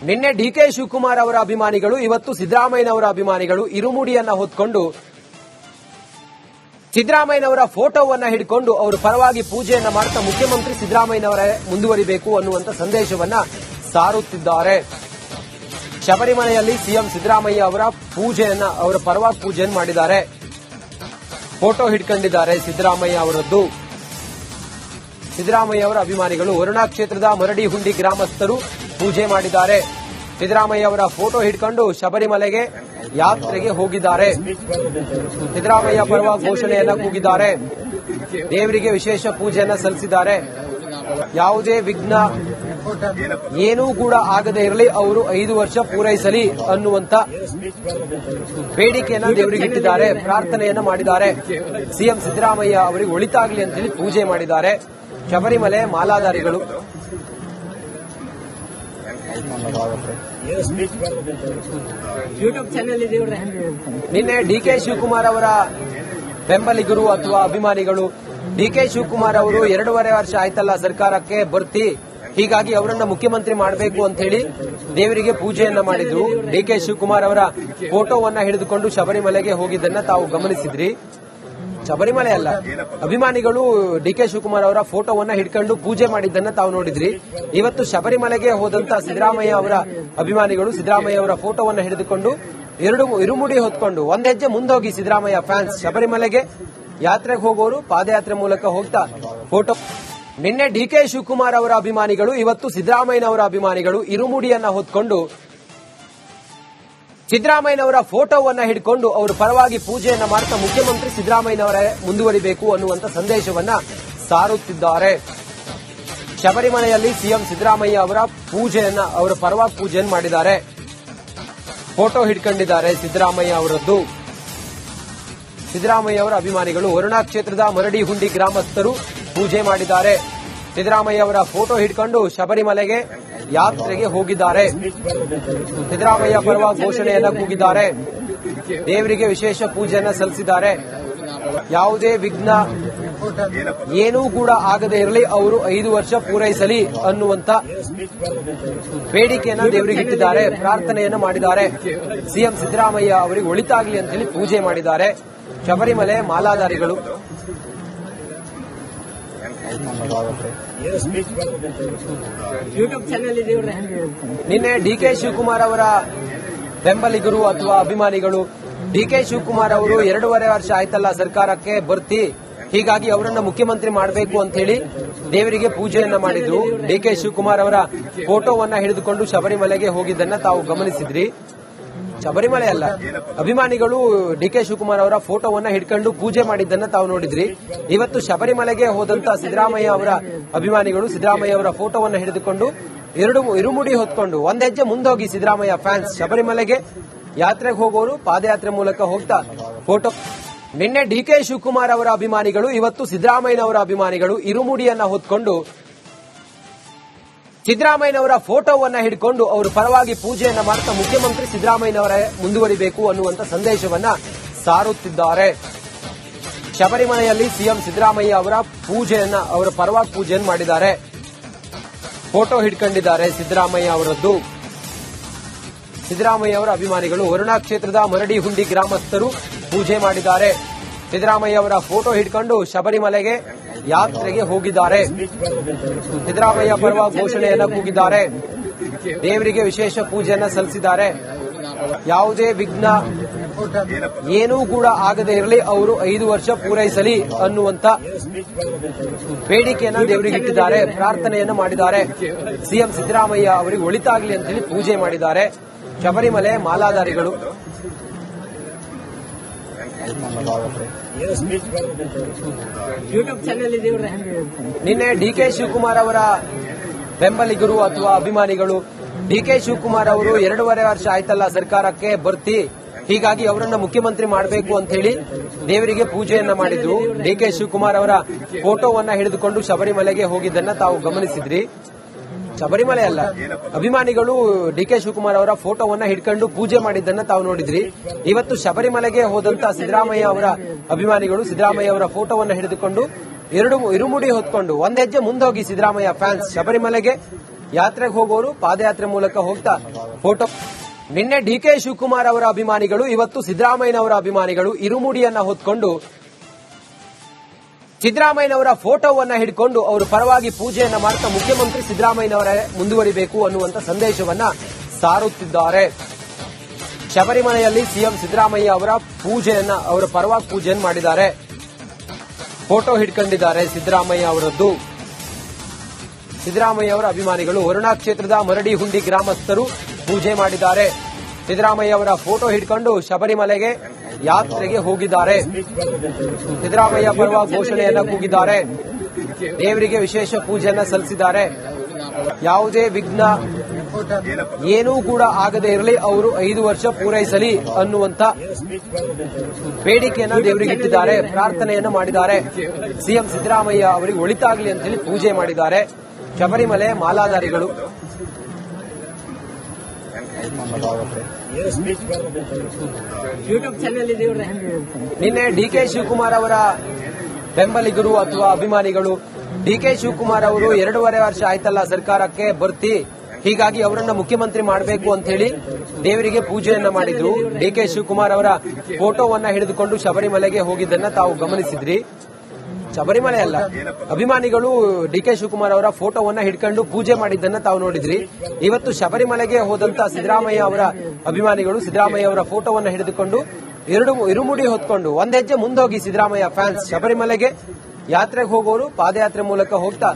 ನಿನ್ನೆ ಡಿಕೆ ಶಿವಕುಮಾರ್ ಅವರ ಅಭಿಮಾನಿಗಳು ಇವತ್ತು ಸಿದ್ದರಾಮಯ್ಯನವರ ಅಭಿಮಾನಿಗಳು ಇರುಮುಡಿಯನ್ನ ಹೊತ್ಕೊಂಡು ಸಿದ್ದರಾಮಯ್ಯನವರ ಫೋಟೋವನ್ನ ಹಿಡ್ಕೊಂಡು ಅವರ ಪರವಾಗಿ ಪೂಜೆಯನ್ನ ಮಾಡ್ತಾ ಮುಖ್ಯಮಂತ್ರಿ ಸಿದ್ದರಾಮಯ್ಯನವರೇ ಮುಂದುವರಿಬೇಕು ಅನ್ನುವಂತ ಸಂದೇಶವನ್ನ ಸಾರುತ್ತಿದ್ದಾರೆ. ಶಬರಿಮಲೆಯಲ್ಲಿ ಸಿಎಂ ಸಿದ್ದರಾಮಯ್ಯ ಅವರ ಪೂಜೆಯನ್ನ ಅವರ ಪರವಾಗಿ ಪೂಜೆಯನ್ನು ಮಾಡಿದ್ದಾರೆ. ಫೋಟೋ ಹಿಡ್ಕೊಂಡಿದ್ದಾರೆ ಸಿದ್ದರಾಮಯ್ಯ ಅವರದ್ದು. ಸಿದ್ದರಾಮಯ್ಯ ಅವರ ಅಭಿಮಾನಿಗಳು ವರುಣಾ ಕ್ಷೇತ್ರದ ಮರಡಿಹುಂಡಿ ಗ್ರಾಮಸ್ಥರು ಪೂಜೆ ಮಾಡಿದ್ದಾರೆ. ಸಿದ್ದರಾಮಯ್ಯ ಅವರ ಫೋಟೋ ಹಿಡ್ಕೊಂಡು ಶಬರಿಮಲೆಗೆ ಯಾತ್ರೆಗೆ ಹೋಗಿದ್ದಾರೆ. ಸಿದ್ದರಾಮಯ್ಯ ಪರವಾಗಿ ಘೋಷಣೆಯನ್ನ ಕೂಗಿದ್ದಾರೆ. ದೇವರಿಗೆ ವಿಶೇಷ ಪೂಜೆಯನ್ನ ಸಲ್ಲಿಸಿದ್ದಾರೆ. ಯಾವುದೇ ವಿಘ್ನ ಏನೂ ಕೂಡ ಆಗದೇ ಇರಲಿ, ಅವರು 5 ವರ್ಷ ಪೂರೈಸಲಿ ಅನ್ನುವಂತ ಬೇಡಿಕೆಯನ್ನ ದೇವರಿಗೆ ಇಟ್ಟಿದ್ದಾರೆ. ಪ್ರಾರ್ಥನೆಯನ್ನ ಮಾಡಿದ್ದಾರೆ. ಸಿಎಂ ಸಿದ್ದರಾಮಯ್ಯ ಅವರಿಗೆ ಒಳಿತಾಗಲಿ ಅಂತೇಳಿ ಪೂಜೆ ಮಾಡಿದ್ದಾರೆ. ಶಬರಿಮಲೆ ಮಾಲಾಧಾರಿಗಳು ನಿನ್ನೆ ಡಿಕೆ ಶಿವಕುಮಾರ್ ಅವರ ಬೆಂಬಲಿಗರು ಅಥವಾ ಅಭಿಮಾನಿಗಳು ಡಿಕೆ ಶಿವಕುಮಾರ್ ಅವರು 2.5 ವರ್ಷ ಆಯ್ತಲ್ಲ ಸರ್ಕಾರಕ್ಕೆ ಬರ್ತಿ, ಹೀಗಾಗಿ ಅವರನ್ನ ಮುಖ್ಯಮಂತ್ರಿ ಮಾಡಬೇಕು ಅಂತ ಹೇಳಿ ದೇವರಿಗೆ ಪೂಜೆಯನ್ನ ಮಾಡಿದ್ರು. ಡಿಕೆ ಶಿವಕುಮಾರ್ ಅವರ ಫೋಟೋವನ್ನ ಹಿಡಿದುಕೊಂಡು ಶಬರಿಮಲೆಗೆ ಹೋಗಿದ್ದನ್ನ ತಾವು ಗಮನಿಸಿದ್ರಿ. ಶಬರಿಮಲೆ ಅಲ್ಲ, ಅಭಿಮಾನಿಗಳು ಡಿಕೆ ಶಿವಕುಮಾರ್ ಅವರ ಫೋಟೋವನ್ನ ಹಿಡ್ಕೊಂಡು ಪೂಜೆ ಮಾಡಿದ್ದನ್ನ ತಾವು ನೋಡಿದ್ರಿ. ಇವತ್ತು ಶಬರಿಮಲೆಗೆ ಹೋದಂತ ಸಿದ್ದರಾಮಯ್ಯ ಅವರ ಅಭಿಮಾನಿಗಳು ಸಿದ್ದರಾಮಯ್ಯ ಅವರ ಫೋಟೋವನ್ನ ಹಿಡಿದುಕೊಂಡು ಇರುಮುಡಿ ಹೊತ್ಕೊಂಡು ಒಂದ್ ಹೆಜ್ಜೆ ಮುಂದೋಗಿ ಸಿದ್ದರಾಮಯ್ಯ ಫ್ಯಾನ್ಸ್ ಶಬರಿಮಲೆಗೆ ಯಾತ್ರೆಗೆ ಹೋಗೋರು ಪಾದಯಾತ್ರೆ ಮೂಲಕ ಹೋಗ್ತಾ ಫೋಟೋ. ನಿನ್ನೆ ಡಿಕೆ ಶಿವಕುಮಾರ್ ಅವರ ಅಭಿಮಾನಿಗಳು ಇವತ್ತು ಸಿದ್ದರಾಮಯ್ಯನವರ ಅಭಿಮಾನಿಗಳು ಇರುಮುಡಿಯನ್ನ ಹೊತ್ಕೊಂಡು ಸಿದ್ದರಾಮಯ್ಯನವರ ಫೋಟೋವನ್ನ ಹಿಡ್ಕೊಂಡು ಅವರ ಪರವಾಗಿ ಪೂಜೆಯನ್ನ ಮಾಡ್ತಾ ಮುಖ್ಯಮಂತ್ರಿ ಸಿದ್ದರಾಮಯ್ಯನವರೇ ಮುಂದುವರಿಬೇಕು ಅನ್ನುವಂತ ಸಂದೇಶವನ್ನ ಸಾರುತ್ತಿದ್ದಾರೆ. ಶಬರಿಮಲೆಯಲ್ಲಿ ಸಿಎಂ ಸಿದ್ದರಾಮಯ್ಯ ಅವರ ಪೂಜೆಯನ್ನ ಅವರ ಪರವಾಗಿ ಪೂಜೆಯನ್ನು ಮಾಡಿದ್ದಾರೆ. ಫೋಟೋ ಹಿಡ್ಕೊಂಡಿದ್ದಾರೆ ಸಿದ್ದರಾಮಯ್ಯ ಅವರದ್ದು. ಸಿದ್ದರಾಮಯ್ಯ ಅವರ ಅಭಿಮಾನಿಗಳು ವರುಣಾ ಕ್ಷೇತ್ರದ ಮರಡಿಹುಂಡಿ ಗ್ರಾಮಸ್ಥರು ಪೂಜೆ ಮಾಡಿದ್ದಾರೆ. ಸಿದ್ದರಾಮಯ್ಯ ಅವರ ಫೋಟೋ ಹಿಡ್ಕೊಂಡು ಶಬರಿಮಲೆಗೆ ಯಾತ್ರೆಗೆ ಹೋಗಿದ್ದಾರೆ. ಸಿದ್ದರಾಮಯ್ಯ ಪರವಾಗಿ ಘೋಷಣೆಯನ್ನ ಕೂಗಿದ್ದಾರೆ. ದೇವರಿಗೆ ವಿಶೇಷ ಪೂಜೆಯನ್ನ ಸಲ್ಲಿಸಿದ್ದಾರೆ. ಯಾವುದೇ ವಿಘ್ನ ಏನೂ ಕೂಡ ಆಗದೇ ಇರಲಿ, ಅವರು 5 ವರ್ಷ ಪೂರೈಸಲಿ ಅನ್ನುವಂತ ಬೇಡಿಕೆಯನ್ನ ದೇವರಿಗೆ ಇಟ್ಟಿದ್ದಾರೆ. ಪ್ರಾರ್ಥನೆಯನ್ನ ಮಾಡಿದ್ದಾರೆ. ಸಿಎಂ ಸಿದ್ದರಾಮಯ್ಯ ಅವರಿಗೆ ಒಳಿತಾಗಲಿ ಅಂತ ಹೇಳಿ ಪೂಜೆ ಮಾಡಿದ್ದಾರೆ. ಶಬರಿಮಲೆ ಮಾಲಾಧಾರಿಗಳು ನಿನ್ನೆ ಡಿಕೆ ಶಿವಕುಮಾರ್ ಅವರ ಬೆಂಬಲಿಗರು ಅಥವಾ ಅಭಿಮಾನಿಗಳು ಡಿಕೆ ಶಿವಕುಮಾರ್ ಅವರು 2.5 ವರ್ಷ ಆಯ್ತಲ್ಲ ಸರ್ಕಾರಕ್ಕೆ ಬರ್ತಿ, ಹೀಗಾಗಿ ಅವರನ್ನ ಮುಖ್ಯಮಂತ್ರಿ ಮಾಡಬೇಕು ಅಂತ ಹೇಳಿ ದೇವರಿಗೆ ಪೂಜೆಯನ್ನ ಮಾಡಿದ್ರು. ಡಿಕೆ ಶಿವಕುಮಾರ್ ಅವರ ಫೋಟೋವನ್ನ ಹಿಡಿದುಕೊಂಡು ಶಬರಿಮಲೆಗೆ ಹೋಗಿದ್ದನ್ನ ತಾವು ಗಮನಿಸಿದ್ರಿ. ಶಬರಿಮಲೆ ಅಲ್ಲ, ಅಭಿಮಾನಿಗಳು ಡಿಕೆ ಶಿವಕುಮಾರ್ ಅವರ ಫೋಟೋವನ್ನ ಹಿಡ್ಕೊಂಡು ಪೂಜೆ ಮಾಡಿದ್ದನ್ನ ತಾವು ನೋಡಿದ್ರಿ. ಇವತ್ತು ಶಬರಿಮಲೆಗೆ ಹೋದಂತ ಸಿದ್ದರಾಮಯ್ಯ ಅವರ ಅಭಿಮಾನಿಗಳು ಸಿದ್ದರಾಮಯ್ಯ ಅವರ ಫೋಟೋವನ್ನ ಹಿಡಿದುಕೊಂಡು ಇರುಮುಡಿ ಹೊತ್ಕೊಂಡು ಒಂದ್ ಹೆಜ್ಜೆ ಮುಂದೋಗಿ ಸಿದ್ದರಾಮಯ್ಯ ಫ್ಯಾನ್ಸ್ ಶಬರಿಮಲೆಗೆ ಯಾತ್ರೆಗೆ ಹೋಗೋರು ಪಾದಯಾತ್ರೆ ಮೂಲಕ ಹೋಗ್ತಾ ಫೋಟೋ. ನಿನ್ನೆ ಡಿಕೆ ಶಿವಕುಮಾರ್ ಅವರ ಅಭಿಮಾನಿಗಳು ಇವತ್ತು ಸಿದ್ದರಾಮಯ್ಯನವರ ಅಭಿಮಾನಿಗಳು ಇರುಮುಡಿಯನ್ನ ಹೊತ್ಕೊಂಡು ಸಿದ್ದರಾಮಯ್ಯನವರ ಫೋಟೋವನ್ನ ಹಿಡ್ಕೊಂಡು ಅವರ ಪರವಾಗಿ ಪೂಜೆಯನ್ನ ಮಾಡ್ತಾ ಮುಖ್ಯಮಂತ್ರಿ ಸಿದ್ದರಾಮಯ್ಯನವರೇ ಮುಂದುವರಿಬೇಕು ಅನ್ನುವಂತ ಸಂದೇಶವನ್ನ ಸಾರುತ್ತಿದ್ದಾರೆ. ಶಬರಿಮಲೆಯಲ್ಲಿ ಸಿಎಂ ಸಿದ್ದರಾಮಯ್ಯ ಅವರ ಪೂಜೆಯನ್ನ ಅವರ ಪರವಾಗಿ ಪೂಜೆಯನ್ನು ಮಾಡಿದ್ದಾರೆ. ಫೋಟೋ ಹಿಡ್ಕೊಂಡಿದ್ದಾರೆ ಸಿದ್ದರಾಮಯ್ಯ ಅವರದ್ದು. ಸಿದ್ದರಾಮಯ್ಯ ಅವರ ಅಭಿಮಾನಿಗಳು ವರುಣಾ ಕ್ಷೇತ್ರದ ಮರಡಿಹುಂಡಿ ಗ್ರಾಮಸ್ಥರು ಪೂಜೆ ಮಾಡಿದ್ದಾರೆ. ಸಿದ್ದರಾಮಯ್ಯ ಅವರ ಫೋಟೋ ಹಿಡ್ಕೊಂಡು ಶಬರಿಮಲೆಗೆ ಯಾತ್ರೆಗೆ ಹೋಗಿದ್ದಾರೆ. ಸಿದ್ದರಾಮಯ್ಯ ಪರವಾಗಿ ಘೋಷಣೆಯನ್ನ ಕೂಗಿದ್ದಾರೆ. ದೇವರಿಗೆ ವಿಶೇಷ ಪೂಜೆಯನ್ನ ಸಲ್ಲಿಸಿದ್ದಾರೆ. ಯಾವುದೇ ವಿಘ್ನ ಏನೂ ಕೂಡ ಆಗದೇ ಇರಲಿ, ಅವರು 5 ವರ್ಷ ಪೂರೈಸಲಿ ಅನ್ನುವಂತ ಬೇಡಿಕೆಯನ್ನ ದೇವರಿಗೆ ಇಟ್ಟಿದ್ದಾರೆ. ಪ್ರಾರ್ಥನೆಯನ್ನ ಮಾಡಿದ್ದಾರೆ. ಸಿಎಂ ಸಿದ್ದರಾಮಯ್ಯ ಅವರಿಗೆ ಒಳಿತಾಗಲಿ ಅಂತ ಹೇಳಿ ಪೂಜೆ ಮಾಡಿದ್ದಾರೆ. ಶಬರಿಮಲೆ ಮಾಲಾಧಾರಿಗಳು ನಿನ್ನೆ ಡಿಕೆ ಶಿವಕುಮಾರ್ ಅವರ ಬೆಂಬಲಿಗರು ಅಥವಾ ಅಭಿಮಾನಿಗಳು ಡಿಕೆ ಶಿವಕುಮಾರ್ ಅವರು 2.5 ವರ್ಷ ಆಯ್ತಲ್ಲ ಸರ್ಕಾರಕ್ಕೆ ಬರ್ತಿ, ಹೀಗಾಗಿ ಅವರನ್ನ ಮುಖ್ಯಮಂತ್ರಿ ಮಾಡಬೇಕು ಅಂತ ಹೇಳಿ ದೇವರಿಗೆ ಪೂಜೆಯನ್ನ ಮಾಡಿದ್ರು. ಡಿಕೆ ಶಿವಕುಮಾರ್ ಅವರ ಫೋಟೋವನ್ನ ಹಿಡಿದುಕೊಂಡು ಶಬರಿಮಲೆಗೆ ಹೋಗಿದ್ದನ್ನ ತಾವು ಗಮನಿಸಿದ್ರಿ. ಶಬರಿಮಲೆ ಅಲ್ಲ, ಅಭಿಮಾನಿಗಳು ಡಿಕೆ ಶಿವಕುಮಾರ್ ಅವರ ಫೋಟೋವನ್ನ ಹಿಡ್ಕೊಂಡು ಪೂಜೆ ಮಾಡಿದ್ದನ್ನ ತಾವು ನೋಡಿದ್ರಿ. ಇವತ್ತು ಶಬರಿಮಲೆಗೆ ಹೋದಂತ ಸಿದ್ದರಾಮಯ್ಯ ಅವರ ಅಭಿಮಾನಿಗಳು ಸಿದ್ದರಾಮಯ್ಯ ಅವರ ಫೋಟೋವನ್ನ ಹಿಡಿದುಕೊಂಡು ಇರುಮುಡಿ ಹೊತ್ಕೊಂಡು ಒಂದ್ ಹೆಜ್ಜೆ ಮುಂದೋಗಿ ಸಿದ್ದರಾಮಯ್ಯ ಫ್ಯಾನ್ಸ್ ಶಬರಿಮಲೆಗೆ ಯಾತ್ರೆಗೆ ಹೋಗೋರು ಪಾದಯಾತ್ರೆ ಮೂಲಕ ಹೋಗ್ತಾ ಫೋಟೋ. ನಿನ್ನೆ ಡಿಕೆ ಶಿವಕುಮಾರ್ ಅವರ ಅಭಿಮಾನಿಗಳು, ಇವತ್ತು ಸಿದ್ದರಾಮಯ್ಯನವರ ಅಭಿಮಾನಿಗಳು ಇರುಮುಡಿಯನ್ನ ಹೊತ್ಕೊಂಡು ಸಿದ್ದರಾಮಯ್ಯನವರ ಫೋಟೋವನ್ನ ಹಿಡ್ಕೊಂಡು ಅವರು ಪರವಾಗಿ ಪೂಜೆಯನ್ನ ಮಾಡ್ತಾ ಮುಖ್ಯಮಂತ್ರಿ ಸಿದ್ದರಾಮಯ್ಯನವರೇ ಮುಂದುವರಿಬೇಕು ಅನ್ನುವಂತ ಸಂದೇಶವನ್ನ ಸಾರುತ್ತಿದ್ದಾರೆ. ಶಬರಿಮಲೆಯಲ್ಲಿ ಸಿಎಂ ಸಿದ್ದರಾಮಯ್ಯ ಅವರ ಅವರ ಪರವಾಗಿ ಪೂಜೆಯನ್ನು ಮಾಡಿದ್ದಾರೆ. ಫೋಟೋ ಹಿಡ್ಕೊಂಡಿದ್ದಾರೆ ಸಿದ್ದರಾಮಯ್ಯ ಅವರದ್ದು. ಸಿದ್ದರಾಮಯ್ಯ ಅವರ ಅಭಿಮಾನಿಗಳು ವರುಣಾ ಕ್ಷೇತ್ರದ ಮರಡಿಹುಂಡಿ ಗ್ರಾಮಸ್ಥರು ಪೂಜೆ ಮಾಡಿದ್ದಾರೆ. ಸಿದ್ದರಾಮಯ್ಯ ಅವರ ಫೋಟೋ ಹಿಡ್ಕೊಂಡು ಶಬರಿಮಲೆಗೆ ಯಾತ್ರೆಗೆ ಹೋಗಿದ್ದಾರೆ. ಸಿದ್ದರಾಮಯ್ಯ ಪರವಾಗಿ ಘೋಷಣೆಯನ್ನ ಕೂಗಿದ್ದಾರೆ. ದೇವರಿಗೆ ವಿಶೇಷ ಪೂಜೆಯನ್ನ ಸಲ್ಲಿಸಿದ್ದಾರೆ. ಯಾವುದೇ ವಿಘ್ನ ಏನೂ ಕೂಡ ಆಗದೆ ಇರಲಿ, ಅವರು 5 ವರ್ಷ ಪೂರೈಸಲಿ ಅನ್ನುವಂತ ಬೇಡಿಕೆಯನ್ನ ದೇವರಿಗೆ ಇಟ್ಟಿದ್ದಾರೆ, ಪ್ರಾರ್ಥನೆಯನ್ನ ಮಾಡಿದ್ದಾರೆ. ಸಿಎಂ ಸಿದ್ದರಾಮಯ್ಯ ಅವರಿಗೆ ಒಳಿತಾಗಲಿ ಅಂತ ಹೇಳಿ ಪೂಜೆ ಮಾಡಿದ್ದಾರೆ ಶಬರಿಮಲೆ ಮಾಲಾಧಾರಿಗಳು. ನಿನ್ನೆ ಡಿಕೆ ಶಿವಕುಮಾರ್ ಅವರ ಬೆಂಬಲಿಗರು ಅಥವಾ ಅಭಿಮಾನಿಗಳು, ಡಿಕೆ ಶಿವಕುಮಾರ್ ಅವರು 2.5 ವರ್ಷ ಆಯ್ತಲ್ಲ ಸರ್ಕಾರಕ್ಕೆ ಬರ್ತಿ, ಹೀಗಾಗಿ ಅವರನ್ನ ಮುಖ್ಯಮಂತ್ರಿ ಮಾಡಬೇಕು ಅಂತ ಹೇಳಿ ದೇವರಿಗೆ ಪೂಜೆಯನ್ನ ಮಾಡಿದ್ರು. ಡಿಕೆ ಶಿವಕುಮಾರ್ ಅವರ ಫೋಟೋವನ್ನ ಹಿಡಿದುಕೊಂಡು ಶಬರಿಮಲೆಗೆ ಹೋಗಿದ್ದನ್ನ ತಾವು ಗಮನಿಸಿದ್ರಿ. ಶಬರಿಮಲೆ ಅಲ್ಲ, ಅಭಿಮಾನಿಗಳು ಡಿಕೆ ಶಿವಕುಮಾರ್ ಅವರ ಫೋಟೋವನ್ನ ಹಿಡ್ಕೊಂಡು ಪೂಜೆ ಮಾಡಿದ್ದನ್ನ ತಾವು ನೋಡಿದ್ರಿ. ಇವತ್ತು ಶಬರಿಮಲೆಗೆ ಹೋದಂತ ಸಿದ್ದರಾಮಯ್ಯ ಅವರ ಅಭಿಮಾನಿಗಳು ಸಿದ್ದರಾಮಯ್ಯ ಅವರ ಫೋಟೋವನ್ನ ಹಿಡಿದುಕೊಂಡು ಇರುಮುಡಿ ಹೊತ್ಕೊಂಡು ಒಂದ್ ಹೆಜ್ಜೆ ಮುಂದೋಗಿ ಸಿದ್ದರಾಮಯ್ಯ ಫ್ಯಾನ್ಸ್ ಶಬರಿಮಲೆಗೆ ಯಾತ್ರೆಗೆ ಹೋಗೋರು ಪಾದಯಾತ್ರೆ ಮೂಲಕ ಹೋಗ್ತಾ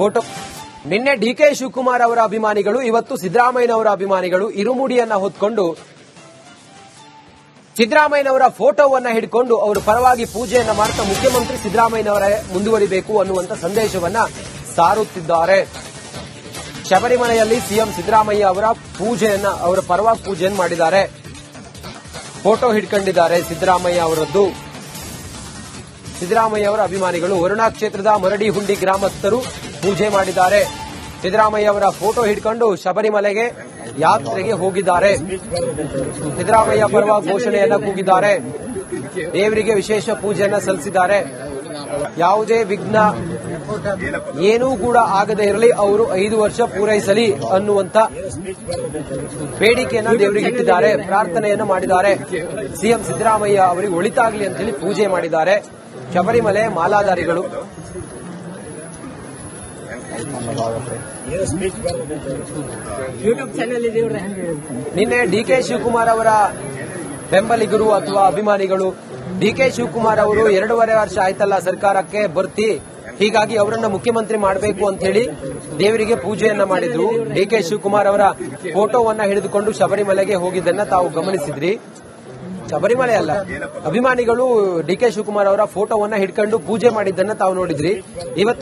ಫೋಟೋ. ನಿನ್ನೆ ಡಿಕೆ ಶಿವಕುಮಾರ್ ಅವರ ಅಭಿಮಾನಿಗಳು, ಇವತ್ತು ಸಿದ್ದರಾಮಯ್ಯನವರ ಅಭಿಮಾನಿಗಳು ಇರುಮುಡಿಯನ್ನ ಹೊತ್ಕೊಂಡು ಸಿದ್ದರಾಮಯ್ಯನವರ ಫೋಟೋವನ್ನ ಹಿಡ್ಕೊಂಡು ಅವರು ಪರವಾಗಿ ಪೂಜೆಯನ್ನ ಮಾಡ್ತಾ ಮುಖ್ಯಮಂತ್ರಿ ಸಿದ್ದರಾಮಯ್ಯನವರೇ ಮುಂದುವರಿಬೇಕು ಅನ್ನುವಂತ ಸಂದೇಶವನ್ನ ಸಾರುತ್ತಿದ್ದಾರೆ. ಶಬರಿಮಲೆಯಲ್ಲಿ ಸಿಎಂ ಸಿದ್ದರಾಮಯ್ಯ ಅವರ ಪರವಾಗಿ ಪೂಜೆಯನ್ನು ಮಾಡಿದ್ದಾರೆ. ಫೋಟೋ ಹಿಡ್ಕೊಂಡಿದ್ದಾರೆ ಸಿದ್ದರಾಮಯ್ಯ ಅವರದ್ದು. ಸಿದ್ದರಾಮಯ್ಯ ಅವರ ಅಭಿಮಾನಿಗಳು ವರುಣಾ ಕ್ಷೇತ್ರದ ಮರಡಿಹುಂಡಿ ಗ್ರಾಮಸ್ಥರು ಪೂಜೆ ಮಾಡಿದ್ದಾರೆ. ಸಿದ್ದರಾಮಯ್ಯ ಅವರ ಫೋಟೋ ಹಿಡ್ಕೊಂಡು ಶಬರಿಮಲೆಗೆ ಯಾತ್ರೆಗೆ ಹೋಗಿದ್ದಾರೆ. ಸಿದ್ದರಾಮಯ್ಯ ಪರವಾಗಿ ಘೋಷಣೆಯನ್ನ ಕೂಗಿದ್ದಾರೆ. ದೇವರಿಗೆ ವಿಶೇಷ ಪೂಜೆಯನ್ನ ಸಲ್ಲಿಸಿದ್ದಾರೆ. ಯಾವುದೇ ವಿಘ್ನ ಏನೂ ಕೂಡ ಆಗದೆ ಇರಲಿ, ಅವರು 5 ವರ್ಷ ಪೂರೈಸಲಿ ಅನ್ನುವಂತ ಬೇಡಿಕೆಯನ್ನ ದೇವರಿಗೆ ಇಟ್ಟಿದ್ದಾರೆ, ಪ್ರಾರ್ಥನೆಯನ್ನ ಮಾಡಿದ್ದಾರೆ. ಸಿಎಂ ಸಿದ್ದರಾಮಯ್ಯ ಅವರಿಗೆ ಒಳಿತಾಗಲಿ ಅಂತ ಹೇಳಿ ಪೂಜೆ ಮಾಡಿದ್ದಾರೆ ಶಬರಿಮಲೆ ಮಾಲಾಧಾರಿಗಳು. ನಿನ್ನೆ ಡಿಕೆ ಶಿವಕುಮಾರ್ ಅವರ ಬೆಂಬಲಿಗರು ಅಥವಾ ಅಭಿಮಾನಿಗಳು, ಡಿಕೆ ಶಿವಕುಮಾರ್ ಅವರು 2.5 ವರ್ಷ ಆಯ್ತಲ್ಲ ಸರ್ಕಾರಕ್ಕೆ ಬರ್ತಿ, ಹೀಗಾಗಿ ಅವರನ್ನ ಮುಖ್ಯಮಂತ್ರಿ ಮಾಡಬೇಕು ಅಂತ ಹೇಳಿ ದೇವರಿಗೆ ಪೂಜೆಯನ್ನ ಮಾಡಿದ್ರು. ಡಿಕೆ ಶಿವಕುಮಾರ್ ಅವರ ಫೋಟೋವನ್ನ ಹಿಡಿದುಕೊಂಡು ಶಬರಿಮಲೆಗೆ ಹೋಗಿದ್ದನ್ನ ತಾವು ಗಮನಿಸಿದ್ರಿ. ಶಬರಿಮಲೆ ಅಲ್ಲ, ಅಭಿಮಾನಿಗಳು ಡಿಕೆ ಶಿವಕುಮಾರ್ ಅವರ ಫೋಟೋವನ್ನ ಹಿಡ್ಕೊಂಡು ಪೂಜೆ ಮಾಡಿದ್ದನ್ನ ತಾವು ನೋಡಿದ್ರಿ. ಇವತ್ತು